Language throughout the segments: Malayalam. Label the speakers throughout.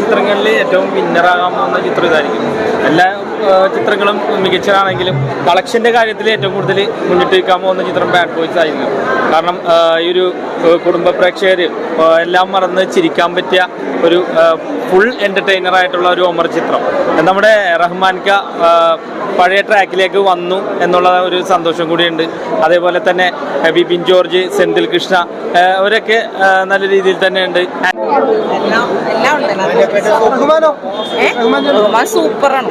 Speaker 1: ചിത്രങ്ങളിൽ ഏറ്റവും വിന്നറാകാൻ പോകുന്ന ചിത്രം ഇതായിരിക്കും. എല്ലാ ചിത്രങ്ങളും മികച്ചതാണെങ്കിലും കളക്ഷൻ്റെ കാര്യത്തിൽ ഏറ്റവും കൂടുതൽ മുന്നിട്ട് നിൽക്കാൻ പോകുന്ന ചിത്രം ബാഡ് ബോയ്സ് ആയിരിക്കും. കാരണം ഈ ഒരു കുടുംബ പ്രേക്ഷകർ എല്ലാം മറന്ന് ചിരിക്കാൻ പറ്റിയ ഒരു ഫുൾ എൻ്റർടൈനർ ആയിട്ടുള്ള ഒരു ഒമർ ചിത്രം. നമ്മുടെ റഹ്മാൻക പഴയ ട്രാക്കിലേക്ക് വന്നു എന്നുള്ള ഒരു സന്തോഷം കൂടിയുണ്ട്. അതേപോലെ തന്നെ ബിപിൻ ജോർജ്, സെന്തിൽ കൃഷ്ണ അവരൊക്കെ നല്ല രീതിയിൽ തന്നെ ഉണ്ട്.
Speaker 2: സൂപ്പറാണ്.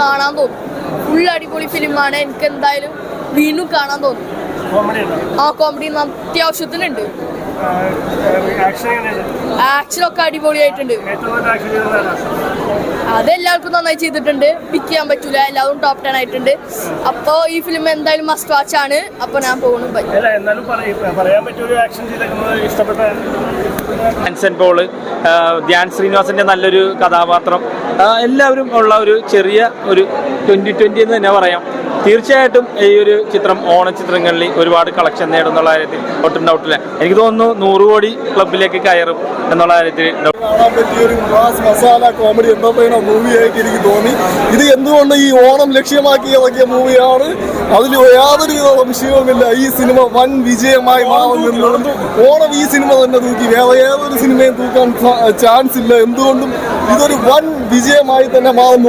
Speaker 2: കാണാൻ തോന്നും. ഫുൾ അടിപൊളി ഫിലിമാണ്. എനിക്ക് എന്തായാലും വീണ്ടും കാണാൻ തോന്നും. ആ കോമഡി അത്യാവശ്യത്തിനുണ്ട്. ആക്ഷനൊക്കെ അടിപൊളിയായിട്ടുണ്ട്. അതെല്ലാവർക്കും നന്നായി ചെയ്തിട്ടുണ്ട്. പിക്ക് ചെയ്യാൻ പറ്റൂല, എല്ലാവരും ടോപ്പ് 10 ആയിട്ടുണ്ട്. അപ്പോൾ ഈ ഫിലിം എന്തായാലും മസ്റ്റ് വാച്ച് ആണ്. അപ്പോൾ ഞാൻ പോകുന്നു.
Speaker 1: ആൻസൺ പോള്, ധ്യാൻ ശ്രീനിവാസന്റെ നല്ലൊരു കഥാപാത്രം, എല്ലാവരും ഉള്ള ഒരു ചെറിയ ഒരു 2020 എന്ന് തന്നെ പറയാം. തീർച്ചയായിട്ടും ഈ ഒരു ചിത്രം ഓണച്ചിത്രങ്ങളിൽ ഒരുപാട് കളക്ഷൻ നേടും എന്നുള്ള കാര്യത്തിൽ ഒട്ടും ഡൗട്ടില്ല. എനിക്ക് തോന്നുന്നു 100 കോടി ക്ലബിലേക്ക് കയറും എന്നുള്ള കാര്യത്തിൽ
Speaker 3: കാണാൻ പറ്റിയ ഒരു മാസ് മസാല കോമഡി എന്റർടൈനർ മൂവിയായിട്ട് എനിക്ക് തോന്നി. ഇത് എന്തുകൊണ്ട് ഈ ഓണം ലക്ഷ്യമാക്കി ഇറക്കിയ മൂവിയാണ്. അതിൽ യാതൊരു സംശയവുമില്ല. ഈ സിനിമ വൻ വിജയമായി മാറുമെന്നുള്ളത്. ഓണം ഈ സിനിമ തന്നെ തൂക്കി, വേറെ ഏതൊരു സിനിമയും തൂക്കാൻ ചാൻസ് ഇല്ല. എന്തുകൊണ്ടും ഇതൊരു വൻ വിജയമായി തന്നെ മാറും.